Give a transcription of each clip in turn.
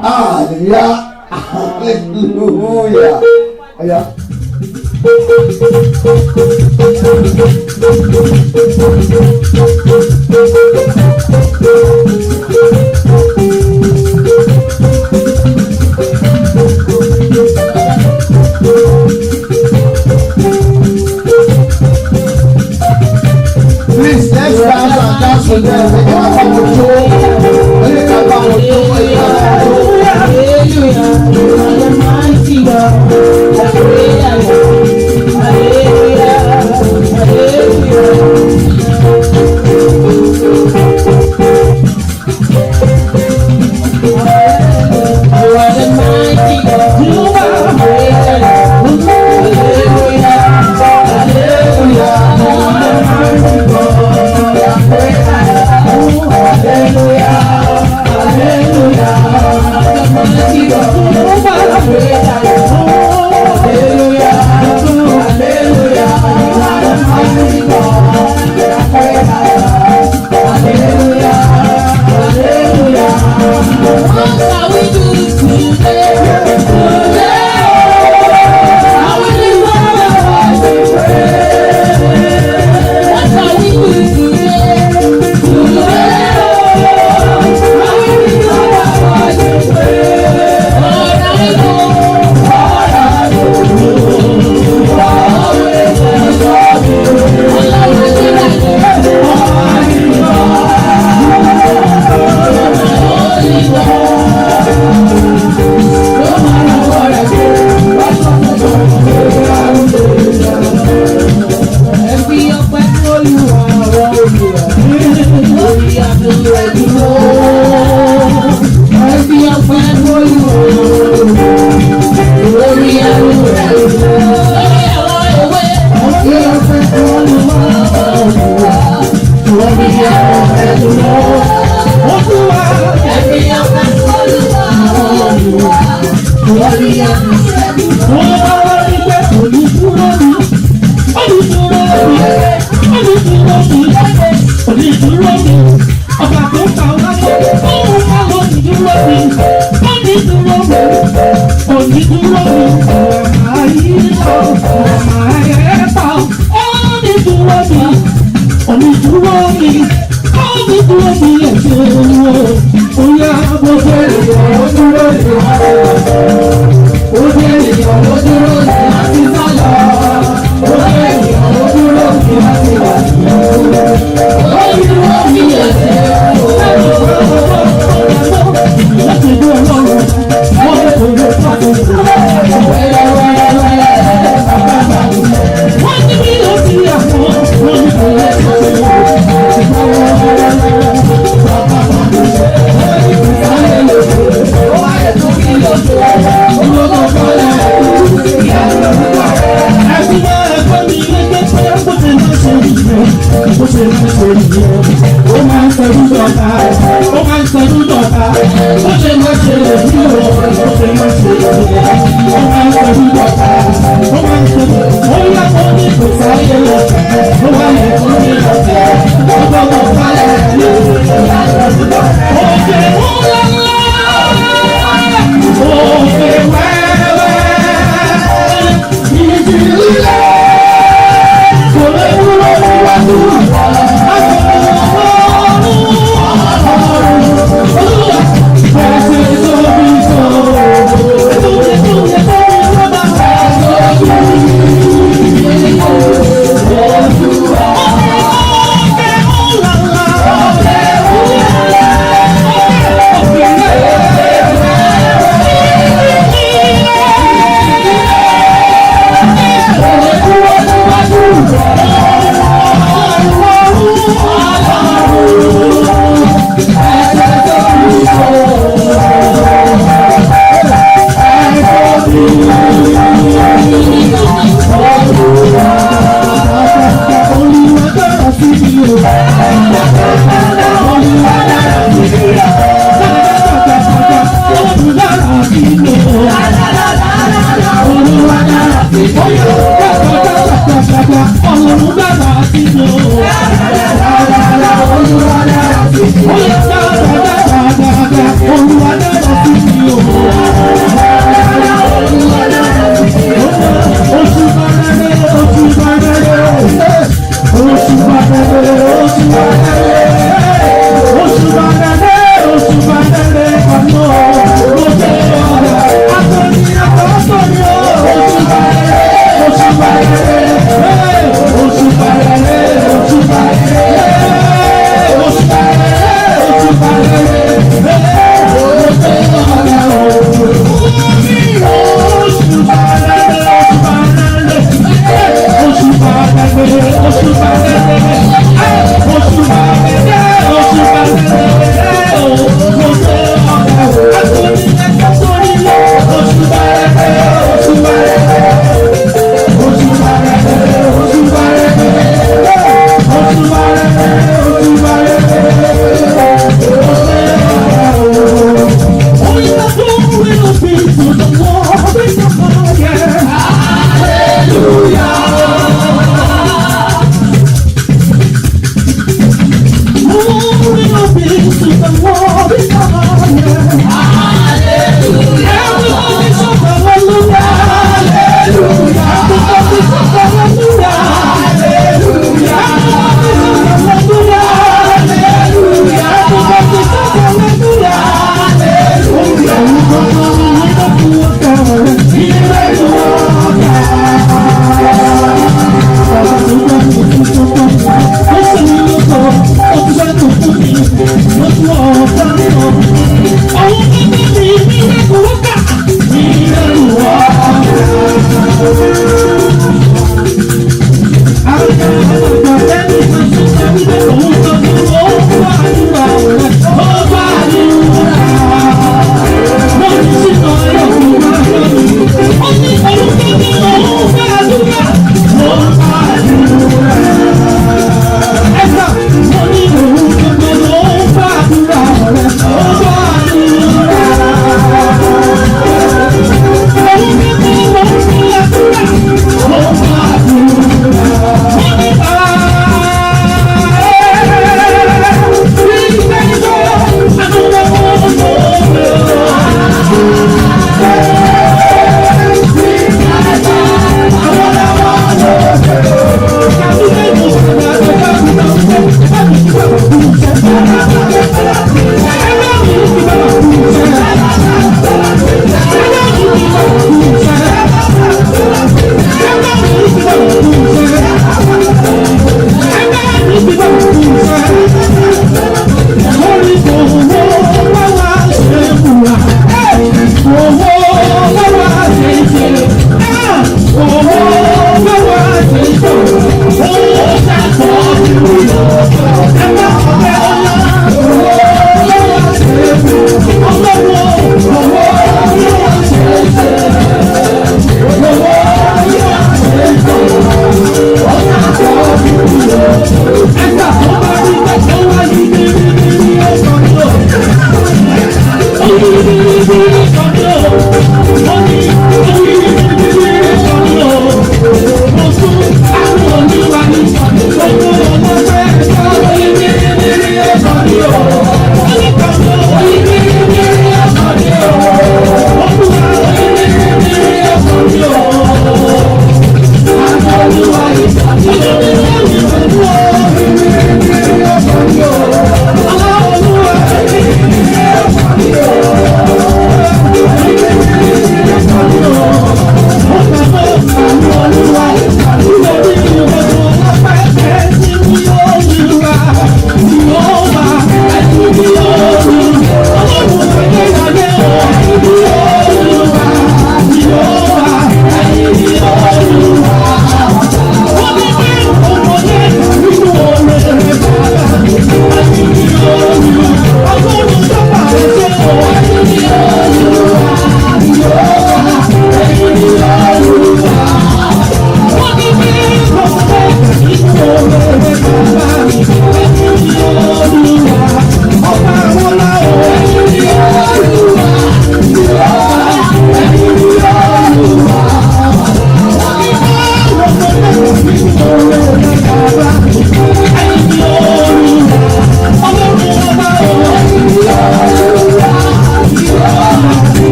Hallelujah. Hallelujah. Yeah. Please, let's dance and dance with them.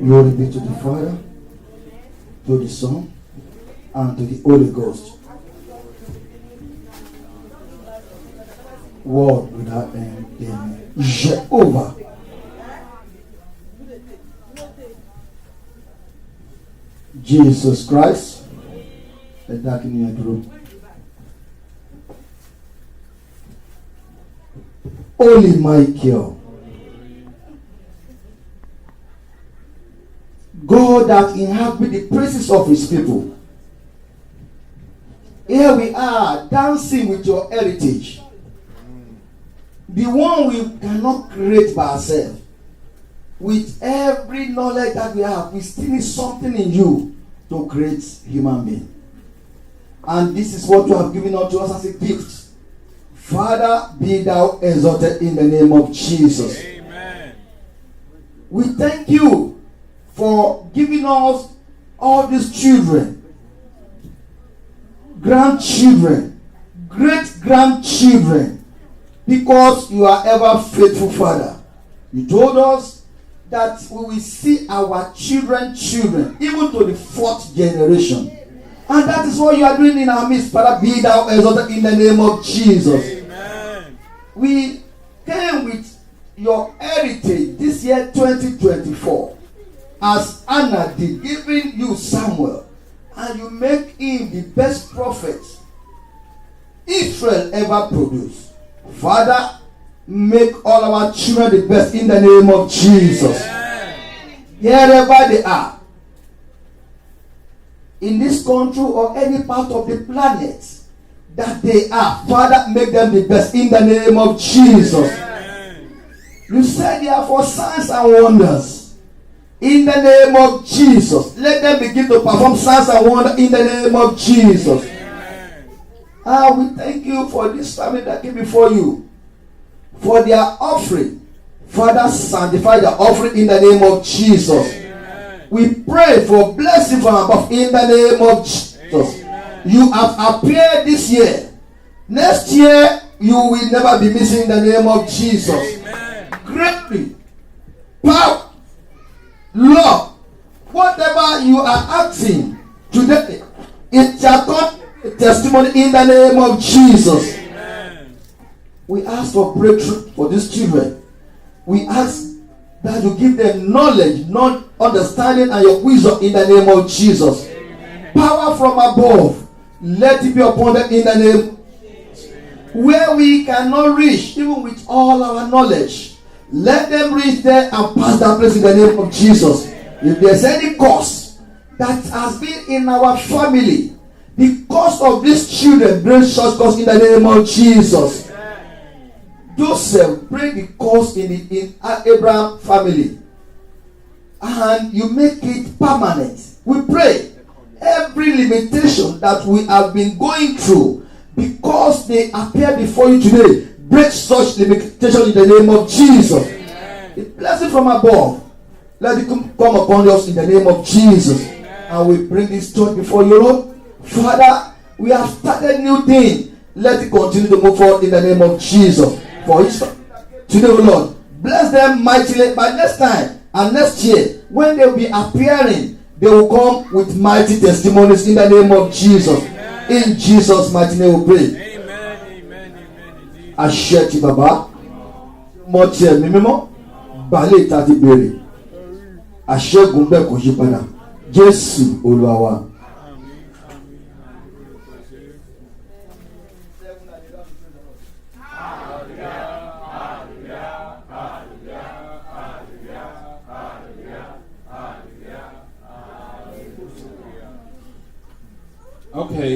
Glory be to the Father, to the Son, and to the Holy Ghost. Word without end. Amen. Jehovah. Jesus Christ. The dark in your room. Holy Michael. God that inhabits the praises of his people. Here we are dancing with your heritage. The one we cannot create by ourselves. With every knowledge that we have, we still need something in you to create human being. And this is what you have given unto us as a gift. Father, be thou exalted in the name of Jesus. Amen. We thank you for giving us all these children, grandchildren, great-grandchildren, because you are ever faithful, Father. You told us that we will see our children, even to the 4th generation. And that is what you are doing in our midst. Father, be thou exalted in the name of Jesus. Amen. We came with your heritage this year, 2024. As Anna did, giving you Samuel, and you make him the best prophet Israel ever produced. Father, make all our children the best in the name of Jesus. Wherever they are, in this country or any part of the planet that they are, Father, make them the best in the name of Jesus. You said they are for signs and wonders. In the name of Jesus, let them begin to perform signs and wonders in the name of Jesus. We thank you for this family that came before you, for their offering. Father, sanctify their offering in the name of Jesus. We pray for blessing from above in the name of Jesus. You have appeared this year. Next year, you will never be missing in the name of Jesus. Greatly, power, Lord, whatever you are asking today, it shall come a testimony in the name of Jesus. Amen. We ask for breakthrough for these children. We ask that you give them knowledge, understanding, and your wisdom in the name of Jesus. Amen. Power from above, let it be upon them in the name. Where we cannot reach, even with all our knowledge, let them reach there and pass that place in the name of Jesus. If there's any cause that has been in our family, because of these children, bring such cause in the name of Jesus. Joseph, bring the cause in Abraham family, and you make it permanent. We pray every limitation that we have been going through, because they appear before you today, break such limitation in the name of Jesus. Amen. The blessing from above, let it come upon us in the name of Jesus. Amen. And we bring this church before you, Lord. Father, we have started new thing. Let it continue to move forward in the name of Jesus. For each today, Lord, Bless them mightily. By next time and next year, when they will be appearing, they will come with mighty testimonies in the name of Jesus. Amen. In Jesus' mighty name we pray. Amen. Amen. Amen. Àṣẹ ti bàbá. Mo tiẹ̀ mi mímọ́. Balẹ̀ ìta ti bèrè. Àṣẹ́gun bẹ́ẹ̀ kò yí padà. Jésù Olúwa wa. Okay.